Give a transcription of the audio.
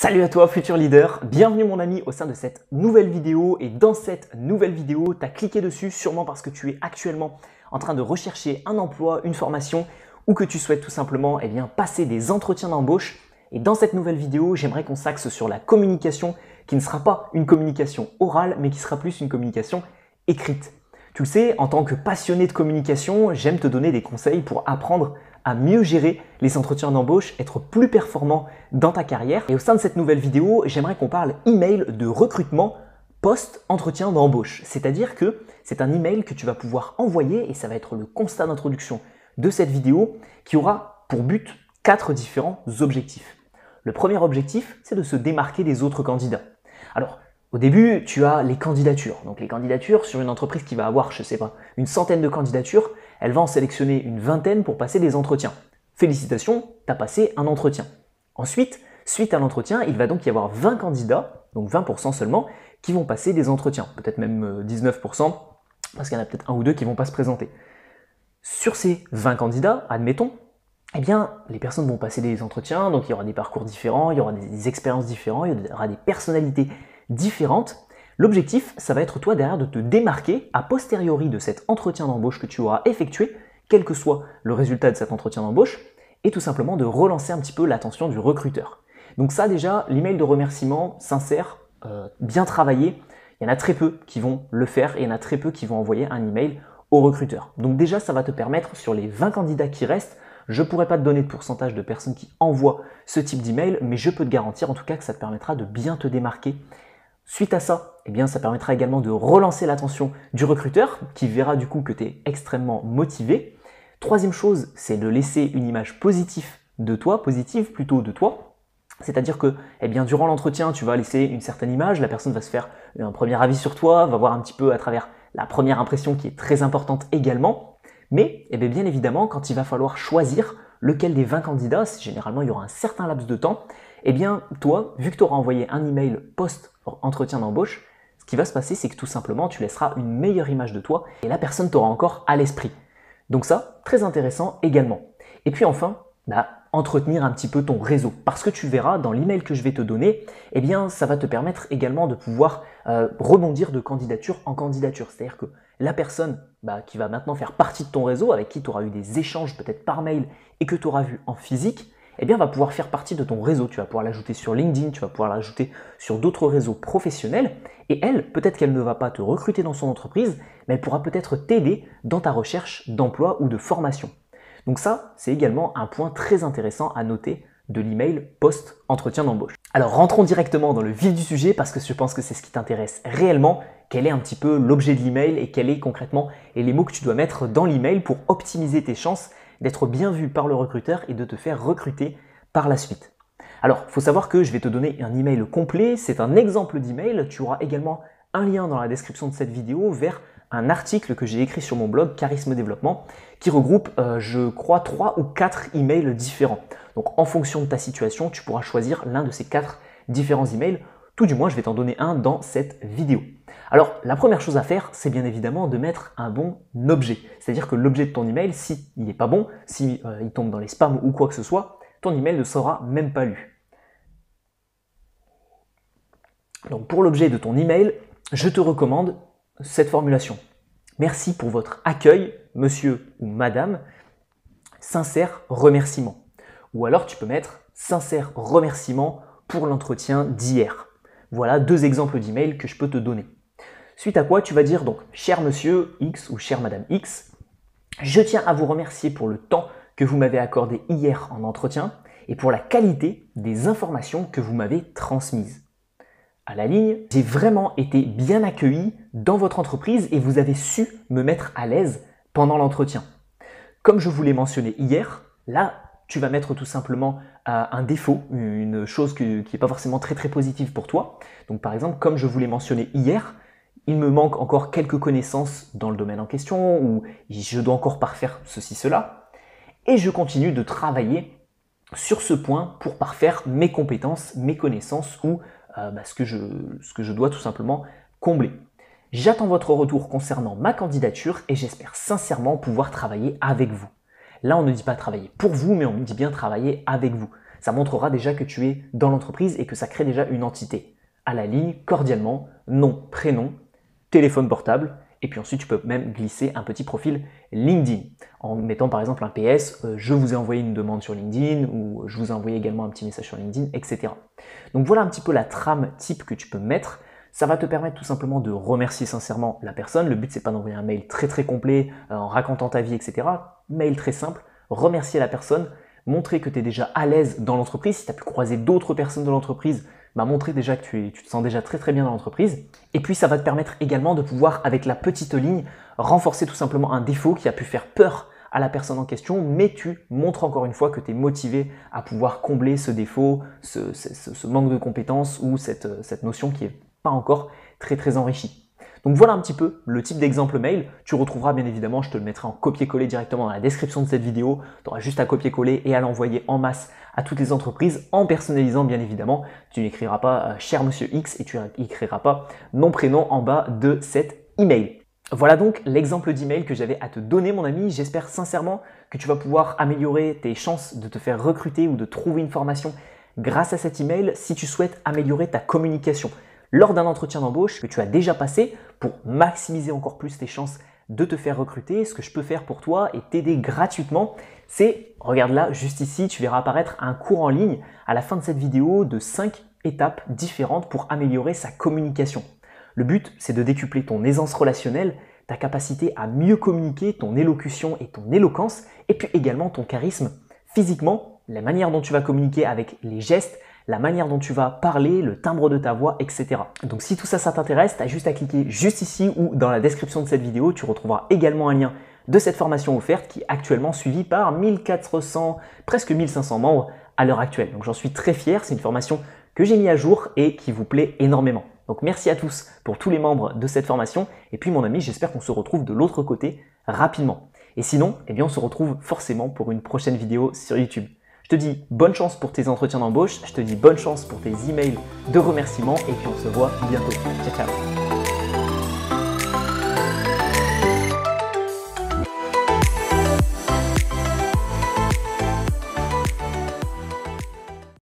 Salut à toi futur leader, bienvenue mon ami au sein de cette nouvelle vidéo et dans cette nouvelle vidéo, tu as cliqué dessus sûrement parce que tu es actuellement en train de rechercher un emploi, une formation ou que tu souhaites tout simplement passer des entretiens d'embauche. Et dans cette nouvelle vidéo, j'aimerais qu'on s'axe sur la communication qui ne sera pas une communication orale mais qui sera plus une communication écrite. Tu le sais, en tant que passionné de communication, j'aime te donner des conseils pour apprendre à mieux gérer les entretiens d'embauche, être plus performant dans ta carrière. Et au sein de cette nouvelle vidéo, j'aimerais qu'on parle email de recrutement post-entretien d'embauche. C'est-à-dire que c'est un email que tu vas pouvoir envoyer et ça va être le constat d'introduction de cette vidéo qui aura pour but 4 différents objectifs. Le premier objectif, c'est de se démarquer des autres candidats. Alors, au début, tu as les candidatures. Donc les candidatures sur une entreprise qui va avoir, je sais pas, une centaine de candidatures, elle va en sélectionner une vingtaine pour passer des entretiens. Félicitations, tu as passé un entretien. Ensuite, suite à l'entretien, il va donc y avoir 20 candidats, donc 20% seulement, qui vont passer des entretiens. Peut-être même 19%, parce qu'il y en a peut-être un ou deux qui ne vont pas se présenter. Sur ces 20 candidats, admettons, les personnes vont passer des entretiens, donc il y aura des parcours différents, il y aura des expériences différentes, il y aura des personnalités différentes. L'objectif, ça va être toi derrière de te démarquer a posteriori de cet entretien d'embauche que tu auras effectué, quel que soit le résultat de cet entretien d'embauche, et tout simplement de relancer un petit peu l'attention du recruteur. Donc ça déjà, l'email de remerciement sincère, bien travaillé, il y en a très peu qui vont le faire et il y en a très peu qui vont envoyer un email au recruteur. Donc déjà, ça va te permettre sur les 20 candidats qui restent, je ne pourrais pas te donner de pourcentage de personnes qui envoient ce type d'email, mais je peux te garantir en tout cas que ça te permettra de bien te démarquer. Suite à ça, ça permettra également de relancer l'attention du recruteur qui verra du coup que tu es extrêmement motivé. Troisième chose, c'est de laisser une image positive de toi, C'est-à-dire que durant l'entretien, tu vas laisser une certaine image, la personne va se faire un premier avis sur toi, va voir un petit peu à travers la première impression qui est très importante également. Mais bien évidemment, quand il va falloir choisir lequel des 20 candidats, généralement il y aura un certain laps de temps, toi, vu que tu auras envoyé un email post-entretien d'embauche, ce qui va se passer, c'est que tout simplement, tu laisseras une meilleure image de toi et la personne t'aura encore à l'esprit. Donc ça, très intéressant également. Et puis enfin, entretenir un petit peu ton réseau. Parce que tu verras, dans l'email que je vais te donner, ça va te permettre également de pouvoir rebondir de candidature en candidature. C'est-à-dire que la personne qui va maintenant faire partie de ton réseau, avec qui tu auras eu des échanges peut-être par mail et que tu auras vu en physique, va pouvoir faire partie de ton réseau. Tu vas pouvoir l'ajouter sur LinkedIn, tu vas pouvoir l'ajouter sur d'autres réseaux professionnels. Et elle, peut-être qu'elle ne va pas te recruter dans son entreprise, mais elle pourra peut-être t'aider dans ta recherche d'emploi ou de formation. Donc ça, c'est également un point très intéressant à noter de l'email post-entretien d'embauche. Alors rentrons directement dans le vif du sujet parce que je pense que c'est ce qui t'intéresse réellement. Quel est un petit peu l'objet de l'email et quel est concrètement les mots que tu dois mettre dans l'email pour optimiser tes chances d'être bien vu par le recruteur et de te faire recruter par la suite. Alors, il faut savoir que je vais te donner un email complet, c'est un exemple d'email. Tu auras également un lien dans la description de cette vidéo vers un article que j'ai écrit sur mon blog Charisme Développement qui regroupe, je crois, 3 ou 4 emails différents. Donc, en fonction de ta situation, tu pourras choisir l'un de ces 4 différents emails. Tout du moins, je vais t'en donner un dans cette vidéo. Alors, la première chose à faire, c'est bien évidemment de mettre un bon objet. C'est-à-dire que l'objet de ton email, s'il n'est pas bon, s'il tombe dans les spams ou quoi que ce soit, ton email ne sera même pas lu. Donc, pour l'objet de ton email, je te recommande cette formulation. Merci pour votre accueil, monsieur ou madame. Sincère remerciement. Ou alors, tu peux mettre sincère remerciement pour l'entretien d'hier. Voilà 2 exemples d'emails que je peux te donner. Suite à quoi tu vas dire donc cher monsieur X ou chère madame X, je tiens à vous remercier pour le temps que vous m'avez accordé hier en entretien et pour la qualité des informations que vous m'avez transmises. À la ligne, j'ai vraiment été bien accueilli dans votre entreprise et vous avez su me mettre à l'aise pendant l'entretien. Comme je vous l'ai mentionné hier, là, tu vas mettre tout simplement un défaut, une chose qui n'est pas forcément très positive pour toi. Donc par exemple, comme je vous l'ai mentionné hier, il me manque encore quelques connaissances dans le domaine en question ou je dois encore parfaire ceci, cela. Et je continue de travailler sur ce point pour parfaire mes compétences, mes connaissances ou ce que je dois tout simplement combler. J'attends votre retour concernant ma candidature et j'espère sincèrement pouvoir travailler avec vous. Là, on ne dit pas travailler pour vous, mais on dit bien travailler avec vous. ça montrera déjà que tu es dans l'entreprise et que ça crée déjà une entité. À la ligne, cordialement, nom, prénom, téléphone portable, et puis ensuite tu peux même glisser un petit profil LinkedIn en mettant par exemple un PS, je vous ai envoyé une demande sur LinkedIn ou je vous ai envoyé également un petit message sur LinkedIn, etc. Donc voilà un petit peu la trame type que tu peux mettre. Ça va te permettre tout simplement de remercier sincèrement la personne. Le but c'est pas d'envoyer un mail très complet en racontant ta vie, etc. Mail très simple, remercier la personne, montrer que tu es déjà à l'aise dans l'entreprise. Si tu as pu croiser d'autres personnes de l'entreprise, montrer déjà que tu te sens déjà très bien dans l'entreprise. Et puis ça va te permettre également de pouvoir, avec la petite ligne, renforcer tout simplement un défaut qui a pu faire peur à la personne en question, mais tu montres encore une fois que tu es motivé à pouvoir combler ce défaut, ce manque de compétences ou cette notion qui n'est pas encore très enrichie. Donc voilà un petit peu le type d'exemple mail. Tu retrouveras bien évidemment, je te le mettrai en copier-coller directement dans la description de cette vidéo. Tu auras juste à copier-coller et à l'envoyer en masse à toutes les entreprises en personnalisant bien évidemment. Tu n'écriras pas cher monsieur X et tu n'écriras pas nom prénom en bas de cet email. Voilà donc l'exemple d'email que j'avais à te donner mon ami. J'espère sincèrement que tu vas pouvoir améliorer tes chances de te faire recruter ou de trouver une formation grâce à cet email si tu souhaites améliorer ta communication lors d'un entretien d'embauche que tu as déjà passé pour maximiser encore plus tes chances de te faire recruter. Ce que je peux faire pour toi et t'aider gratuitement, c'est, regarde là, juste ici, tu verras apparaître un cours en ligne à la fin de cette vidéo de 5 étapes différentes pour améliorer sa communication. Le but, c'est de décupler ton aisance relationnelle, ta capacité à mieux communiquer, ton élocution et ton éloquence, et puis également ton charisme physiquement, la manière dont tu vas communiquer avec les gestes, la manière dont tu vas parler, le timbre de ta voix, etc. Donc si tout ça, ça t'intéresse, tu as juste à cliquer juste ici ou dans la description de cette vidéo. Tu retrouveras également un lien de cette formation offerte qui est actuellement suivie par 1400, presque 1500 membres à l'heure actuelle. Donc j'en suis très fier, c'est une formation que j'ai mis à jour et qui vous plaît énormément. Donc merci à tous pour tous les membres de cette formation. Et puis mon ami, j'espère qu'on se retrouve de l'autre côté rapidement. Et sinon, eh bien on se retrouve forcément pour une prochaine vidéo sur YouTube. Je te dis bonne chance pour tes entretiens d'embauche, je te dis bonne chance pour tes emails de remerciements et puis on se voit bientôt. Ciao, ciao.